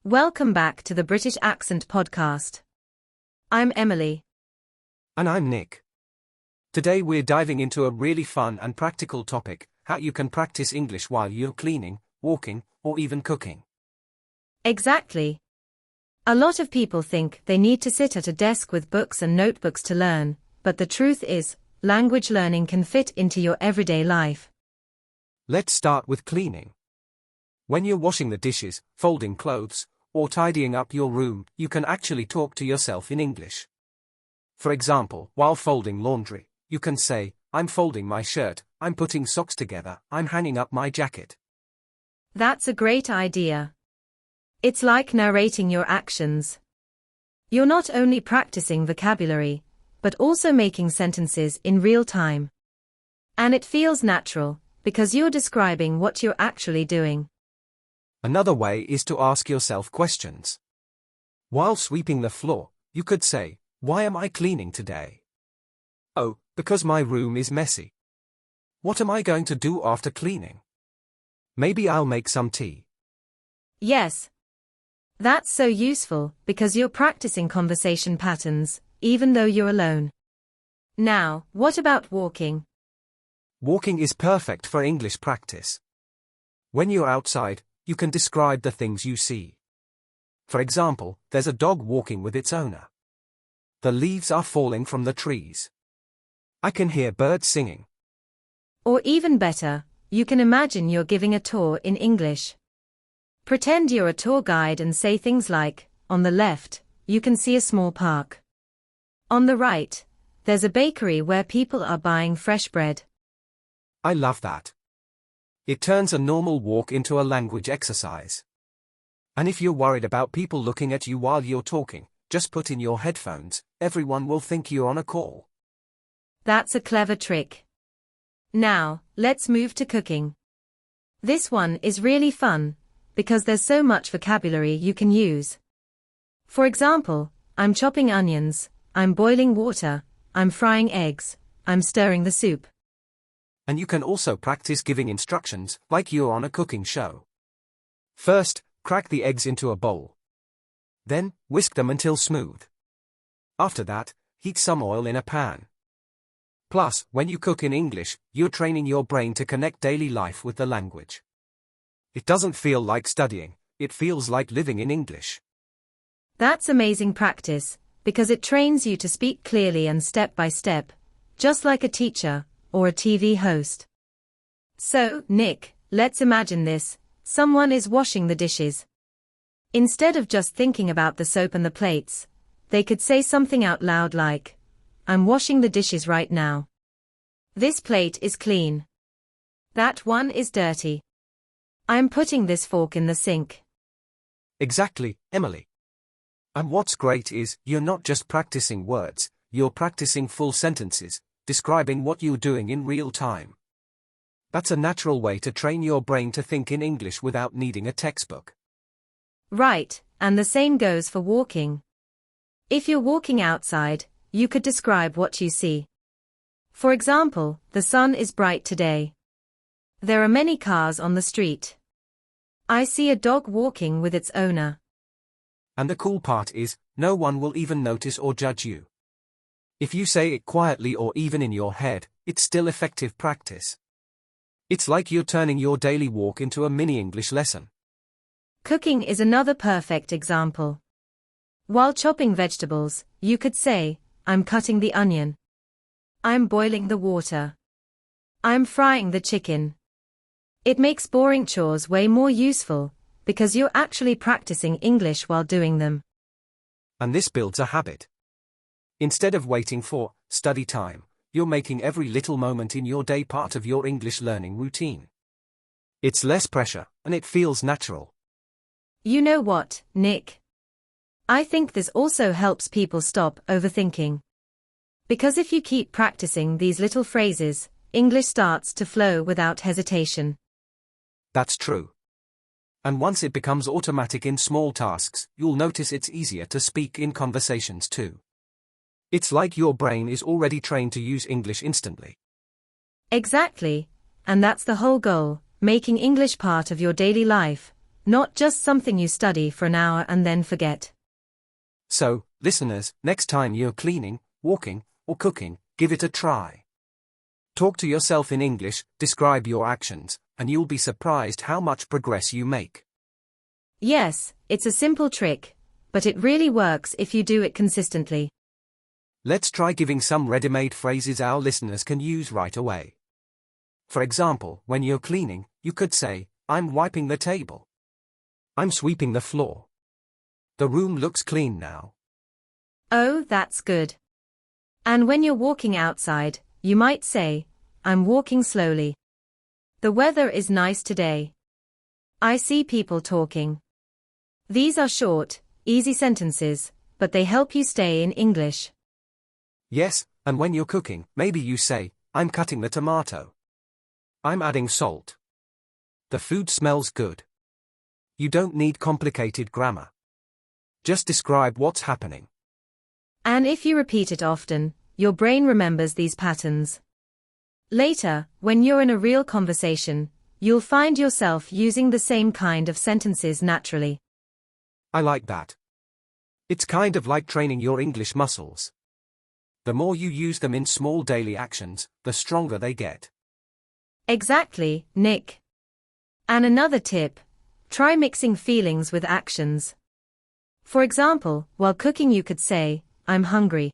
Welcome back to the British Accent Podcast. I'm Emily. And I'm Nick. Today we're diving into a really fun and practical topic: how you can practice English while you're cleaning, walking, or even cooking. Exactly. A lot of people think they need to sit at a desk with books and notebooks to learn, but the truth is, language learning can fit into your everyday life. Let's start with cleaning. When you're washing the dishes, folding clothes, or tidying up your room, you can actually talk to yourself in English. For example, while folding laundry, you can say, "I'm folding my shirt, I'm putting socks together, I'm hanging up my jacket." That's a great idea. It's like narrating your actions. You're not only practicing vocabulary, but also making sentences in real time. And it feels natural, because you're describing what you're actually doing. Another way is to ask yourself questions. While sweeping the floor, you could say, "Why am I cleaning today?" "Oh, because my room is messy." "What am I going to do after cleaning?" "Maybe I'll make some tea." Yes. That's so useful, because you're practicing conversation patterns, even though you're alone. Now, what about walking? Walking is perfect for English practice. When you're outside, you can describe the things you see. For example, there's a dog walking with its owner. The leaves are falling from the trees. I can hear birds singing. Or even better, you can imagine you're giving a tour in English. Pretend you're a tour guide and say things like, "On the left, you can see a small park. On the right, there's a bakery where people are buying fresh bread." I love that. It turns a normal walk into a language exercise. And if you're worried about people looking at you while you're talking, just put in your headphones. Everyone will think you're on a call. That's a clever trick. Now, let's move to cooking. This one is really fun, because there's so much vocabulary you can use. For example, I'm chopping onions, I'm boiling water, I'm frying eggs, I'm stirring the soup. And you can also practice giving instructions, like you're on a cooking show. First, crack the eggs into a bowl. Then, whisk them until smooth. After that, heat some oil in a pan. Plus, when you cook in English, you're training your brain to connect daily life with the language. It doesn't feel like studying, it feels like living in English. That's amazing practice, because it trains you to speak clearly and step by step, just like a teacher or a TV host. So, Nick, let's imagine this: someone is washing the dishes. Instead of just thinking about the soap and the plates, they could say something out loud like, "I'm washing the dishes right now. This plate is clean. That one is dirty. I'm putting this fork in the sink." Exactly, Emily. And what's great is, you're not just practicing words, you're practicing full sentences, describing what you're doing in real time. That's a natural way to train your brain to think in English without needing a textbook. Right, and the same goes for walking. If you're walking outside, you could describe what you see. For example, the sun is bright today. There are many cars on the street. I see a dog walking with its owner. And the cool part is, no one will even notice or judge you. If you say it quietly or even in your head, it's still effective practice. It's like you're turning your daily walk into a mini English lesson. Cooking is another perfect example. While chopping vegetables, you could say, "I'm cutting the onion. I'm boiling the water. I'm frying the chicken." It makes boring chores way more useful, because you're actually practicing English while doing them. And this builds a habit. Instead of waiting for study time, you're making every little moment in your day part of your English learning routine. It's less pressure, and it feels natural. You know what, Nick? I think this also helps people stop overthinking. Because if you keep practicing these little phrases, English starts to flow without hesitation. That's true. And once it becomes automatic in small tasks, you'll notice it's easier to speak in conversations too. It's like your brain is already trained to use English instantly. Exactly, and that's the whole goal, making English part of your daily life, not just something you study for an hour and then forget. So, listeners, next time you're cleaning, walking, or cooking, give it a try. Talk to yourself in English, describe your actions, and you'll be surprised how much progress you make. Yes, it's a simple trick, but it really works if you do it consistently. Let's try giving some ready-made phrases our listeners can use right away. For example, when you're cleaning, you could say, I'm wiping the table. I'm sweeping the floor. The room looks clean now. Oh, that's good. And when you're walking outside, you might say, I'm walking slowly. The weather is nice today. I see people talking. These are short, easy sentences, but they help you stay in English. Yes, and when you're cooking, maybe you say, I'm cutting the tomato. I'm adding salt. The food smells good. You don't need complicated grammar. Just describe what's happening. And if you repeat it often, your brain remembers these patterns. Later, when you're in a real conversation, you'll find yourself using the same kind of sentences naturally. I like that. It's kind of like training your English muscles. The more you use them in small daily actions, the stronger they get. Exactly, Nick. And another tip, try mixing feelings with actions. For example, while cooking you could say, I'm hungry.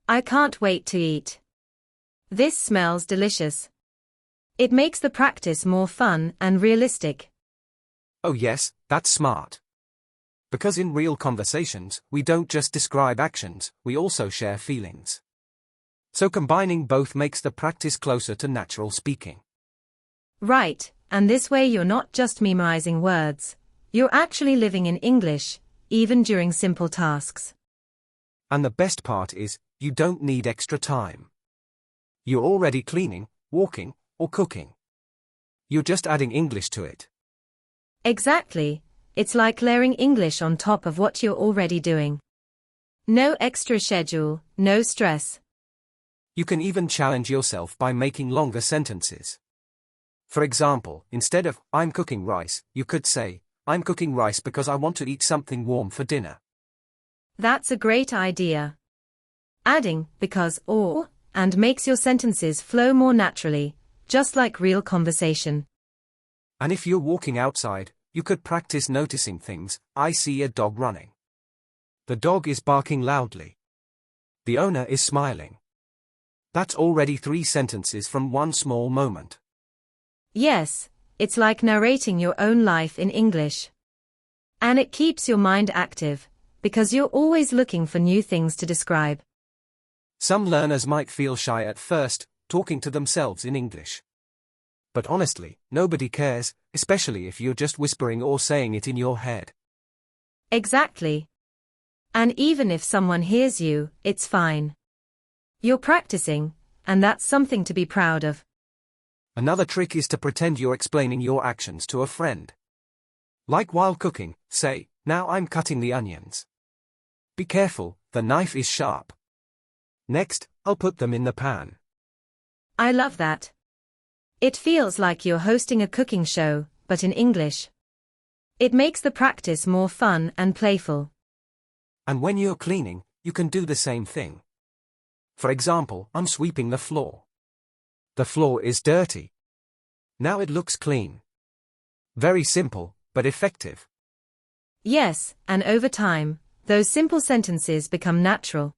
I can't wait to eat. This smells delicious. It makes the practice more fun and realistic. Oh yes, that's smart. Because in real conversations, we don't just describe actions, we also share feelings. So combining both makes the practice closer to natural speaking. Right, and this way you're not just memorizing words, you're actually living in English, even during simple tasks. And the best part is, you don't need extra time. You're already cleaning, walking, or cooking. You're just adding English to it. Exactly, it's like layering English on top of what you're already doing. No extra schedule, no stress. You can even challenge yourself by making longer sentences. For example, instead of, I'm cooking rice, you could say, I'm cooking rice because I want to eat something warm for dinner. That's a great idea. Adding because or and makes your sentences flow more naturally, just like real conversation. And if you're walking outside, you could practice noticing things. I see a dog running. The dog is barking loudly. The owner is smiling. That's already 3 sentences from one small moment. Yes, it's like narrating your own life in English. And it keeps your mind active, because you're always looking for new things to describe. Some learners might feel shy at first, talking to themselves in English. But honestly, nobody cares, especially if you're just whispering or saying it in your head. Exactly. And even if someone hears you, it's fine. You're practicing, and that's something to be proud of. Another trick is to pretend you're explaining your actions to a friend. Like while cooking, say, now I'm cutting the onions. Be careful, the knife is sharp. Next, I'll put them in the pan. I love that. It feels like you're hosting a cooking show, but in English. It makes the practice more fun and playful. And when you're cleaning, you can do the same thing. For example, I'm sweeping the floor. The floor is dirty. Now it looks clean. Very simple, but effective. Yes, and over time, those simple sentences become natural.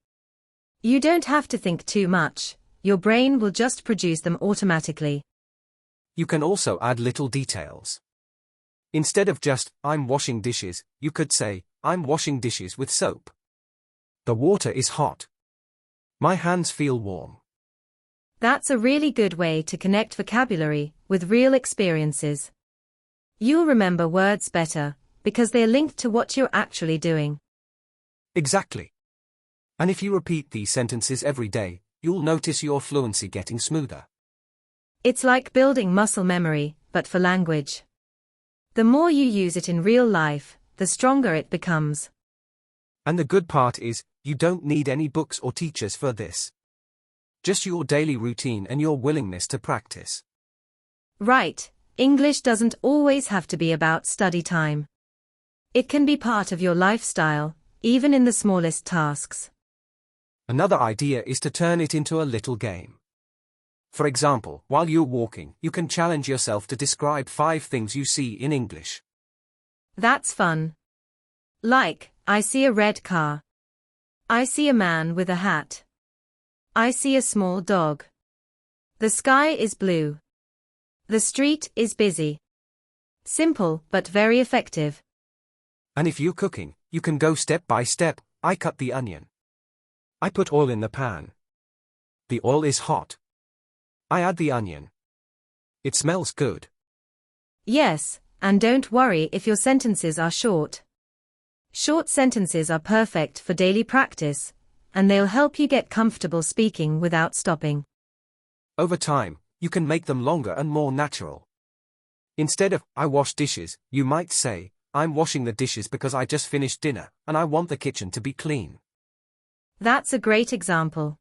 You don't have to think too much, your brain will just produce them automatically. You can also add little details. Instead of just, I'm washing dishes, you could say, I'm washing dishes with soap. The water is hot. My hands feel warm. That's a really good way to connect vocabulary with real experiences. You'll remember words better, because they're linked to what you're actually doing. Exactly. And if you repeat these sentences every day, you'll notice your fluency getting smoother. It's like building muscle memory, but for language. The more you use it in real life, the stronger it becomes. And the good part is, you don't need any books or teachers for this. Just your daily routine and your willingness to practice. Right, English doesn't always have to be about study time. It can be part of your lifestyle, even in the smallest tasks. Another idea is to turn it into a little game. For example, while you're walking, you can challenge yourself to describe 5 things you see in English. That's fun. Like, I see a red car. I see a man with a hat. I see a small dog. The sky is blue. The street is busy. Simple but very effective. And if you're cooking, you can go step by step. I cut the onion. I put oil in the pan. The oil is hot. I add the onion. It smells good. Yes, and don't worry if your sentences are short. Short sentences are perfect for daily practice, and they'll help you get comfortable speaking without stopping. Over time, you can make them longer and more natural. Instead of, I wash dishes, you might say, I'm washing the dishes because I just finished dinner, and I want the kitchen to be clean. That's a great example.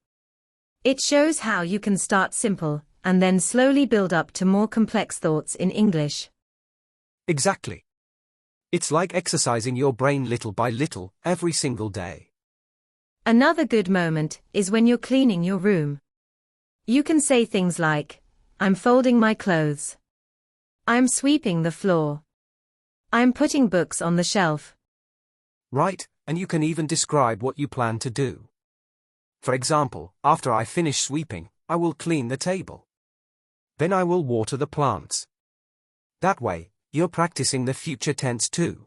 It shows how you can start simple, and then slowly build up to more complex thoughts in English. Exactly. It's like exercising your brain little by little, every single day. Another good moment is when you're cleaning your room. You can say things like, I'm folding my clothes. I'm sweeping the floor. I'm putting books on the shelf. Right, and you can even describe what you plan to do. For example, after I finish sweeping, I will clean the table. Then I will water the plants. That way, you're practicing the future tense too.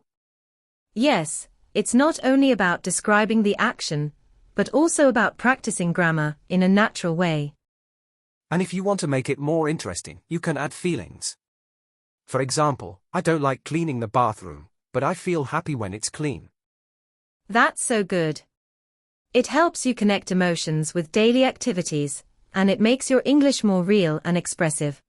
Yes, it's not only about describing the action, but also about practicing grammar in a natural way. And if you want to make it more interesting, you can add feelings. For example, I don't like cleaning the bathroom, but I feel happy when it's clean. That's so good. It helps you connect emotions with daily activities, and it makes your English more real and expressive.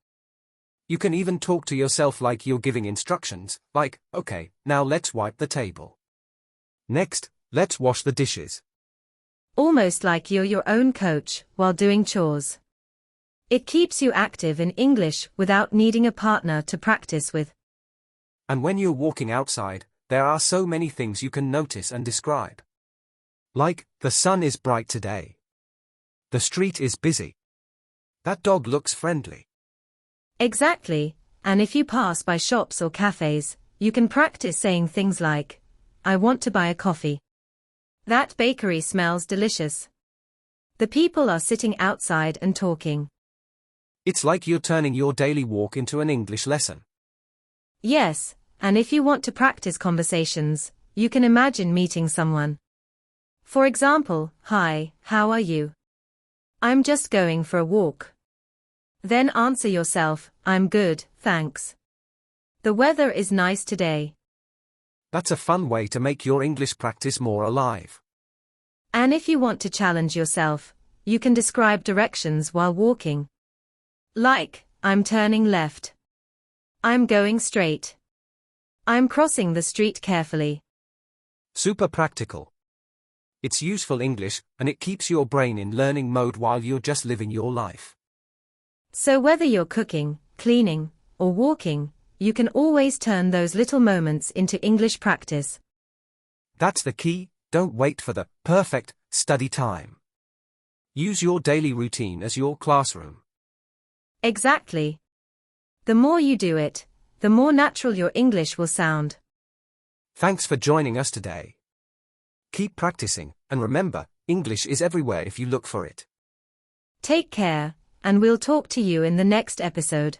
You can even talk to yourself like you're giving instructions, like, okay, now let's wipe the table. Next, let's wash the dishes. Almost like you're your own coach while doing chores. It keeps you active in English without needing a partner to practice with. And when you're walking outside, there are so many things you can notice and describe. Like, the sun is bright today. The street is busy. That dog looks friendly. Exactly, and if you pass by shops or cafes, you can practice saying things like, I want to buy a coffee. That bakery smells delicious. The people are sitting outside and talking. It's like you're turning your daily walk into an English lesson. Yes, and if you want to practice conversations, you can imagine meeting someone. For example, hi, how are you? I'm just going for a walk. Then answer yourself, I'm good, thanks. The weather is nice today. That's a fun way to make your English practice more alive. And if you want to challenge yourself, you can describe directions while walking. Like, I'm turning left. I'm going straight. I'm crossing the street carefully. Super practical. It's useful English, and it keeps your brain in learning mode while you're just living your life. So whether you're cooking, cleaning, or walking, you can always turn those little moments into English practice. That's the key, don't wait for the perfect study time. Use your daily routine as your classroom. Exactly. The more you do it, the more natural your English will sound. Thanks for joining us today. Keep practicing, and remember, English is everywhere if you look for it. Take care, and we'll talk to you in the next episode.